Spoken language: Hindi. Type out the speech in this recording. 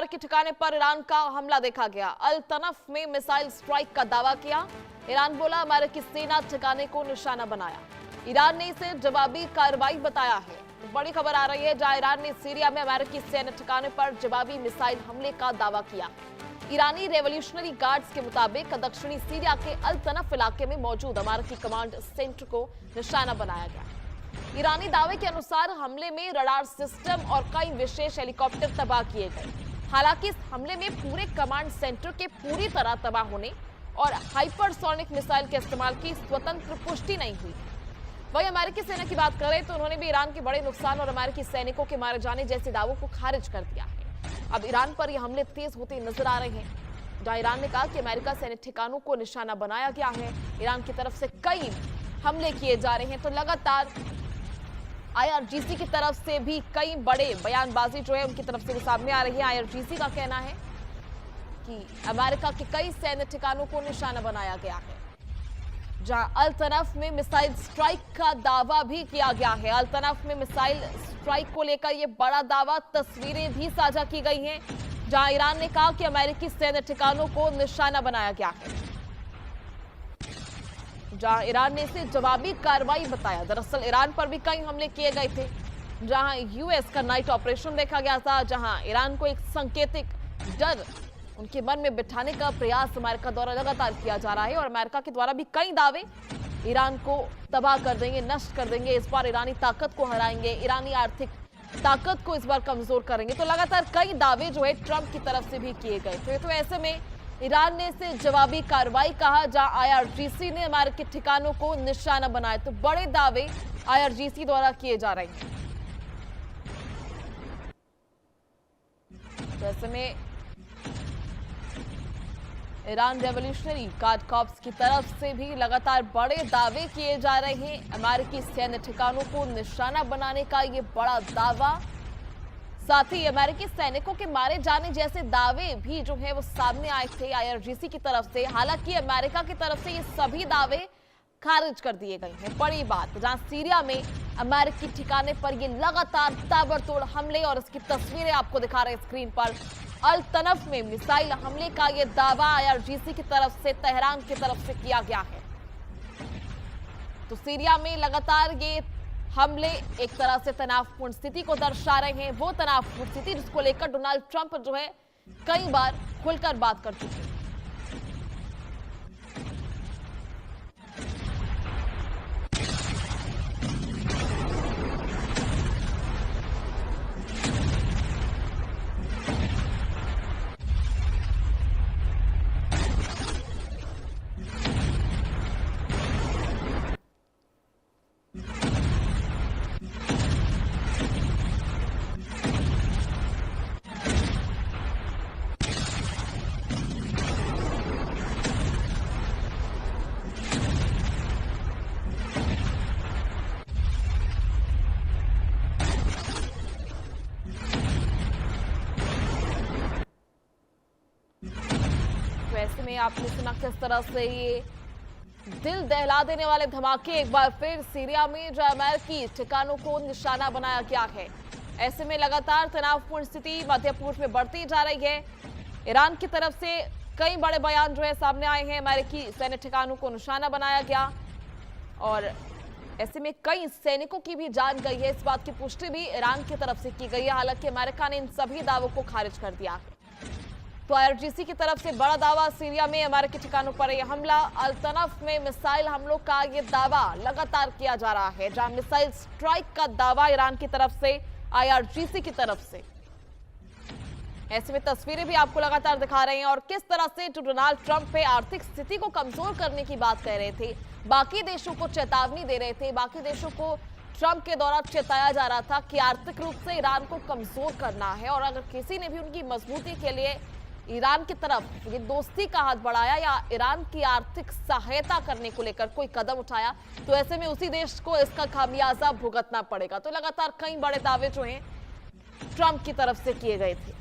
अमेरिकी ठिकाने पर ईरान का हमला देखा गया। अल तनफ में मिसाइल स्ट्राइक का दावा किया। ईरान बोला अमेरिकी सेना ठिकाने को निशाना बनाया। ईरान ने इसे जवाबी कार्रवाई बताया है। तो बड़ी खबर आ रही है जहां ईरान ने सीरिया में अमेरिकी सेना ठिकाने पर जवाबी मिसाइल हमले का दावा किया। ईरानी रेवोल्यूशनरी गार्ड्स के मुताबिक दक्षिणी सीरिया के अल तनफ इलाके में मौजूद अमेरिकी कमांड सेंटर को निशाना बनाया गया। ईरानी दावे के अनुसार हमले में रडार सिस्टम और कई विशेष हेलीकॉप्टर तबाह किए गए। हालांकि इस हमले में पूरे कमांड सेंटर के पूरी तरह तबाह होने और हाइपरसोनिक मिसाइल के इस्तेमाल की स्वतंत्र पुष्टि नहीं हुई। वहीं अमेरिकी सेना की बात करें तो उन्होंने भी ईरान के बड़े नुकसान और अमेरिकी सैनिकों के मारे जाने जैसे दावों को खारिज कर दिया है। अब ईरान पर यह हमले तेज होते नजर आ रहे हैं, जहां ईरान ने कहा कि अमेरिका सैनिक ठिकानों को निशाना बनाया गया है। ईरान की तरफ से कई हमले किए जा रहे हैं, तो लगातार आईआरजीसी की तरफ से भी कई बड़े बयानबाजी जो है उनकी तरफ से भी सामने आ रही है। आईआरजीसी का कहना है कि अमेरिका के कई सैन्य ठिकानों को निशाना बनाया गया है। जहां अल तनफ में मिसाइल स्ट्राइक का दावा भी किया गया है। अल तनफ में मिसाइल स्ट्राइक को लेकर यह बड़ा दावा, तस्वीरें भी साझा की गई हैं, जहां ईरान ने कहा कि अमेरिकी सैन्य ठिकानों को निशाना बनाया गया है, जहां ईरान ने इसे जवाबी कार्रवाई बताया। दरअसल ईरान पर भी कई हमले किए गए थे, जहां यूएस का नाइट ऑपरेशन देखा गया था, जहां ईरान को एक सांकेतिक डर उनके मन में बिठाने का प्रयास अमेरिका द्वारा लगातार किया जा रहा है। और अमेरिका के द्वारा भी कई दावे ईरान को तबाह कर देंगे, नष्ट कर देंगे, इस बार ईरानी ताकत को हराएंगे, ईरानी आर्थिक ताकत को इस बार कमजोर करेंगे। तो लगातार कई दावे जो है ट्रंप की तरफ से भी किए गए थे। तो ऐसे में ईरान ने इसे जवाबी कार्रवाई कहा, जहां आईआरजीसी ने अमेरिकी ठिकानों को निशाना बनाया। तो बड़े दावे आईआरजीसी द्वारा किए जा रहे हैं। तो ऐसे में ईरान रेवोल्यूशनरी गार्ड कॉर्प्स की तरफ से भी लगातार बड़े दावे किए जा रहे हैं। अमेरिकी सैन्य ठिकानों को निशाना बनाने का ये बड़ा दावा, साथ ही अमेरिकी सैनिकों के मारे जाने जैसे दावे भी जो है वो सामने आए थे आईआरजीसी की तरफ से। हालांकि अमेरिका की तरफ से ये सभी दावे खारिज कर दिए गए हैं। बड़ी बात, जहां सीरिया में अमेरिकी ठिकाने पर ये लगातार ताबड़तोड़ हमले, और इसकी तस्वीरें आपको दिखा रहे हैं स्क्रीन पर। अल तनफ में मिसाइल हमले का ये दावा आईआरजीसी की तरफ से, तेहरान की तरफ से किया गया है। तो सीरिया में लगातार ये हमले एक तरह से तनावपूर्ण स्थिति को दर्शा रहे हैं। वो तनावपूर्ण स्थिति जिसको लेकर डोनाल्ड ट्रंप जो है कई बार खुलकर बात कर चुके हैं। ऐसे में आपने सुना किस तरह से ये दिल दहला देने वाले धमाके एक बार फिर सीरिया में जो अमेरिकी ठिकानों को निशाना बनाया गया है। ऐसे में लगातार तनावपूर्ण स्थिति मध्य पूर्व में बढ़ती जा रही है। ईरान की तरफ से कई बड़े बयान जो है सामने आए हैं। अमेरिकी सैन्य ठिकानों को निशाना बनाया गया और ऐसे में कई सैनिकों की भी जान गई है। इस बात की पुष्टि भी ईरान की तरफ से की गई है। हालांकि अमेरिका ने इन सभी दावों को खारिज कर दिया है। तो आईआरजीसी की तरफ से बड़ा दावा, सीरिया में अमेरिकी ठिकानों पर यह हमला। अल तनफ में मिसाइल हमलों का यह दावा लगातार किया जा रहा है, जहां मिसाइल स्ट्राइक का दावा ईरान की तरफ से, आईआरजीसी की तरफ से। ऐसे में तस्वीरें भी आपको लगातार दिखा रहे हैं। और किस तरह से जो डोनाल्ड ट्रंप पे आर्थिक स्थिति को कमजोर करने की बात कह रहे थे, बाकी देशों को चेतावनी दे रहे थे, बाकी देशों को ट्रंप के द्वारा चेताया जा रहा था कि आर्थिक रूप से ईरान को कमजोर करना है, और अगर किसी ने भी उनकी मजबूती के लिए ईरान की तरफ ये दोस्ती का हाथ बढ़ाया या ईरान की आर्थिक सहायता करने को लेकर कोई कदम उठाया, तो ऐसे में उसी देश को इसका खामियाजा भुगतना पड़ेगा। तो लगातार कई बड़े दावे जो हैं ट्रंप की तरफ से किए गए थे।